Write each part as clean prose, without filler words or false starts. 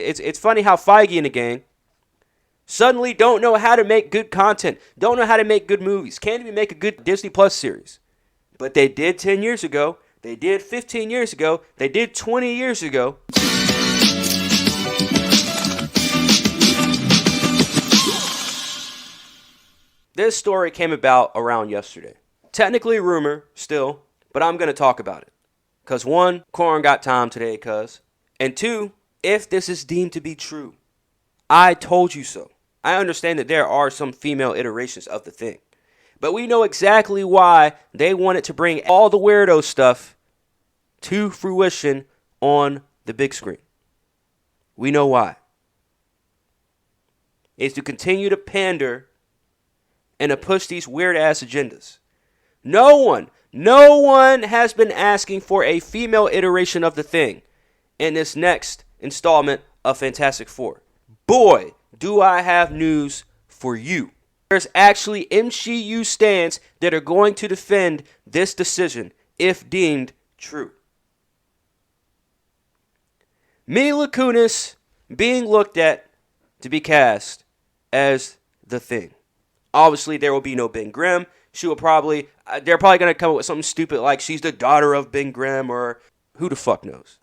It's funny how Feige and the gang suddenly don't know how to make good content, don't know how to make good movies, can't even make a good Disney Plus series. But they did 10 years ago. They did 15 years ago. They did 20 years ago. This story came about around yesterday. Technically rumor still, but I'm going to talk about it. Because one, Corn got time today, cuz. And two, if this is deemed to be true, I told you so. I understand that there are some female iterations of the thing. But we know exactly why they wanted to bring all the weirdo stuff to fruition on the big screen. We know why. It's to continue to pander and to push these weird-ass agendas. No one has been asking for a female iteration of the thing in this next installment of Fantastic Four. Boy, do I have news for you. There's actually MCU stands that are going to defend this decision if deemed true. Mila Kunis being looked at to be cast as the Thing. Obviously, there will be no Ben Grimm. They're probably going to come up with something stupid like she's the daughter of Ben Grimm or who the fuck knows.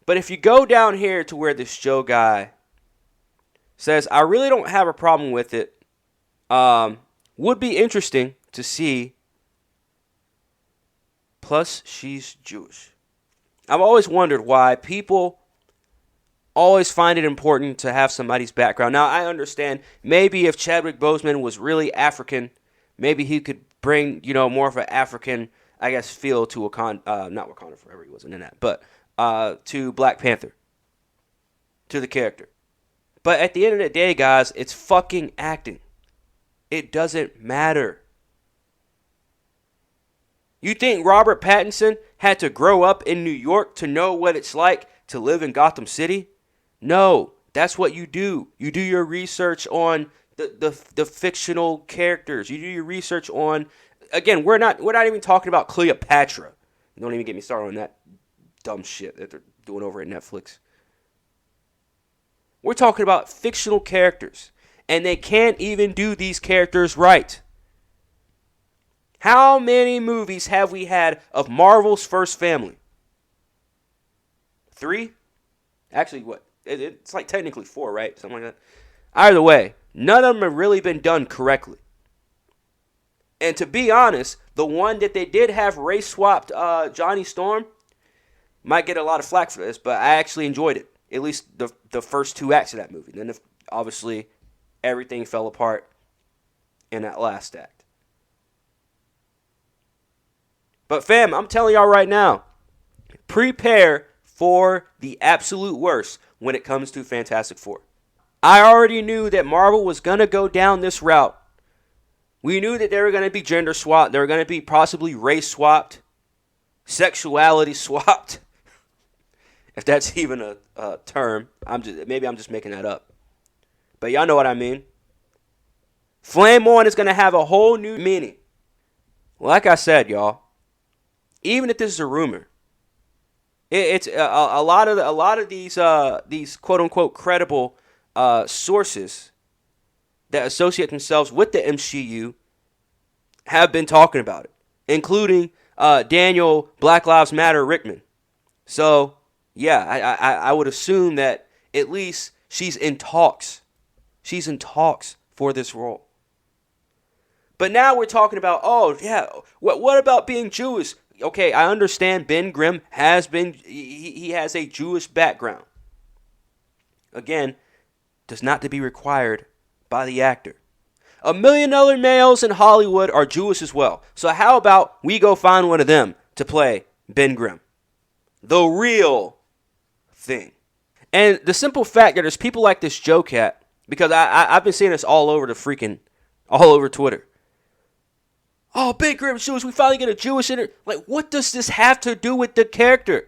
But if you go down here to where this Joe guy says, I really don't have a problem with it. Would be interesting to see. Plus, she's Jewish. I've always wondered why people always find it important to have somebody's background. Now, I understand maybe if Chadwick Boseman was really African, maybe he could bring, more of an African, I guess, feel to not Wakanda Forever, he wasn't in that, but to Black Panther, to the character. But at the end of the day, guys, it's fucking acting. It doesn't matter. You think Robert Pattinson had to grow up in New York to know what it's like to live in Gotham City? No, that's what you do. You do your research on the fictional characters. You do your research on, again, we're not even talking about Cleopatra. Don't even get me started on that dumb shit that they're doing over at Netflix. We're talking about fictional characters. And they can't even do these characters right. How many movies have we had of Marvel's first family? 3? Actually, what? It's like technically 4, right? Something like that. Either way, none of them have really been done correctly. And to be honest, the one that they did have race swapped Johnny Storm might get a lot of flack for this, but I actually enjoyed it. At least the first 2 acts of that movie. Then obviously everything fell apart in that last act. But fam, I'm telling y'all right now, prepare for the absolute worst when it comes to Fantastic Four. I already knew that Marvel was going to go down this route. We knew that they were going to be gender swapped. They were going to be possibly race swapped, sexuality swapped. If that's even a term. Maybe I'm just making that up. But y'all know what I mean. Flame On is going to have a whole new meaning. Like I said, y'all, even if this is a rumor, it's a lot of these quote unquote credible sources that associate themselves with the MCU have been talking about it, including Daniel Black Lives Matter Rickman. So yeah, I would assume that at least she's in talks. She's in talks for this role. But now we're talking about, oh, yeah, what about being Jewish? Okay, I understand Ben Grimm he has a Jewish background. Again, does not to be required by the actor. $1 million males in Hollywood are Jewish as well. So how about we go find one of them to play Ben Grimm? The real Thing. And the simple fact that there's people like this Joe Cat, because I've been seeing this all over Twitter. Oh, Ben Grimm's Jewish. We finally get a Jewish in it. Like, what does this have to do with the character?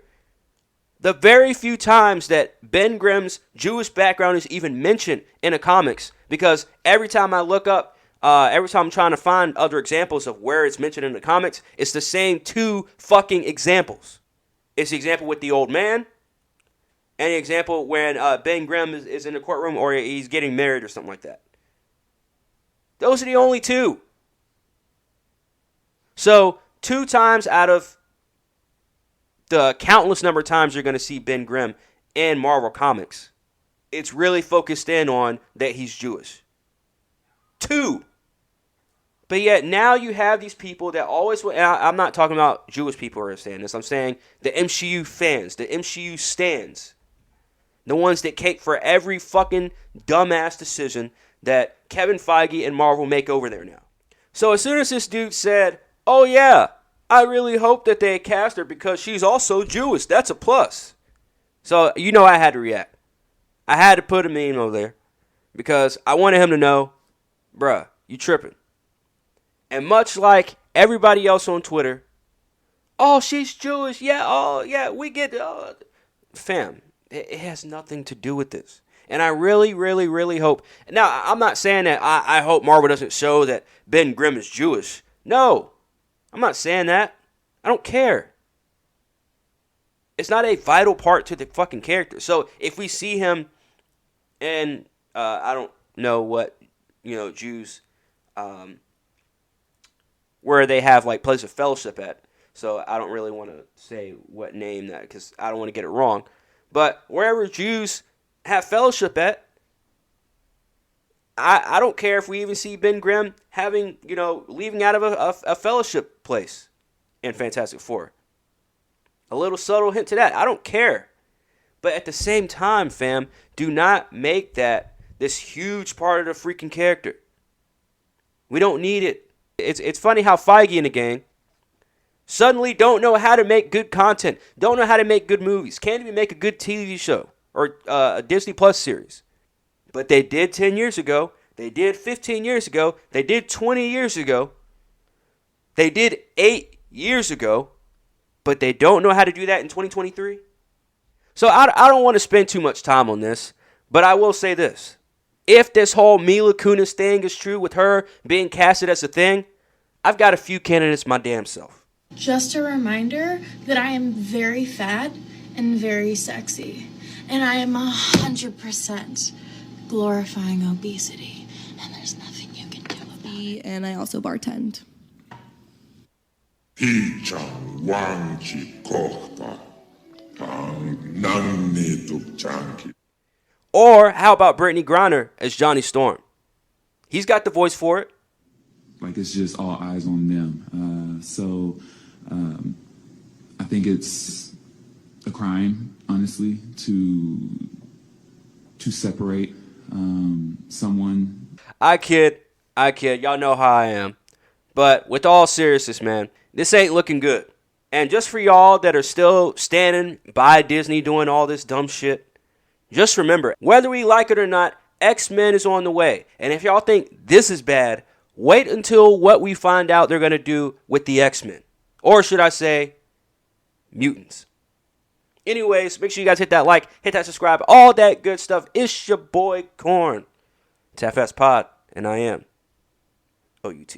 The very few times that Ben Grimm's Jewish background is even mentioned in the comics, because every time I look up, every time I'm trying to find other examples of where it's mentioned in the comics, it's the same 2 fucking examples. It's the example with the old man, Any example when Ben Grimm is in the courtroom or he's getting married or something like that? Those are the only two. So 2 times out of the countless number of times you're going to see Ben Grimm in Marvel Comics, it's really focused in on that he's Jewish. 2. But yet now you have these people that always, and I'm not talking about Jewish people who are saying this. I'm saying the MCU fans, the MCU stans, the ones that cake for every fucking dumbass decision that Kevin Feige and Marvel make over there now. So as soon as this dude said, oh yeah, I really hope that they cast her because she's also Jewish. That's a plus. So you know I had to react. I had to put a meme over there because I wanted him to know, bruh, you tripping. And much like everybody else on Twitter, oh, she's Jewish. Yeah, oh, yeah, we get it. Fam, it has nothing to do with this. And I really, really, really hope. Now, I'm not saying that I hope Marvel doesn't show that Ben Grimm is Jewish. No, I'm not saying that. I don't care. It's not a vital part to the fucking character. So if we see him in, I don't know what, Jews, where they have like place of fellowship at. So I don't really want to say what name that because I don't want to get it wrong. But wherever Jews have fellowship at, I don't care if we even see Ben Grimm having, leaving out of a fellowship place in Fantastic Four. A little subtle hint to that. I don't care. But at the same time, fam, do not make that this huge part of the freaking character. We don't need it. It's funny how Feige and the gang suddenly don't know how to make good content, don't know how to make good movies, can't even make a good TV show or a Disney Plus series. But they did 10 years ago. They did 15 years ago. They did 20 years ago. They did 8 years ago. But they don't know how to do that in 2023. So I don't want to spend too much time on this. But I will say this. If this whole Mila Kunis thing is true with her being casted as a thing, I've got a few candidates my damn self. Just a reminder that I am very fat and very sexy. And I am 100% glorifying obesity. And there's nothing you can do about it. And I also bartend. Or how about Brittany Griner as Johnny Storm? He's got the voice for it. Like it's just all eyes on them. So I think it's a crime, honestly, to separate someone. I kid. Y'all know how I am. But with all seriousness, man, this ain't looking good. And just for y'all that are still standing by Disney doing all this dumb shit, just remember, whether we like it or not, X-Men is on the way. And if y'all think this is bad, wait until what we find out they're going to do with the X-Men. Or should I say, mutants. Anyways, make sure you guys hit that like, hit that subscribe, all that good stuff. It's your boy, Corn. It's FS Pod, and I am OUT.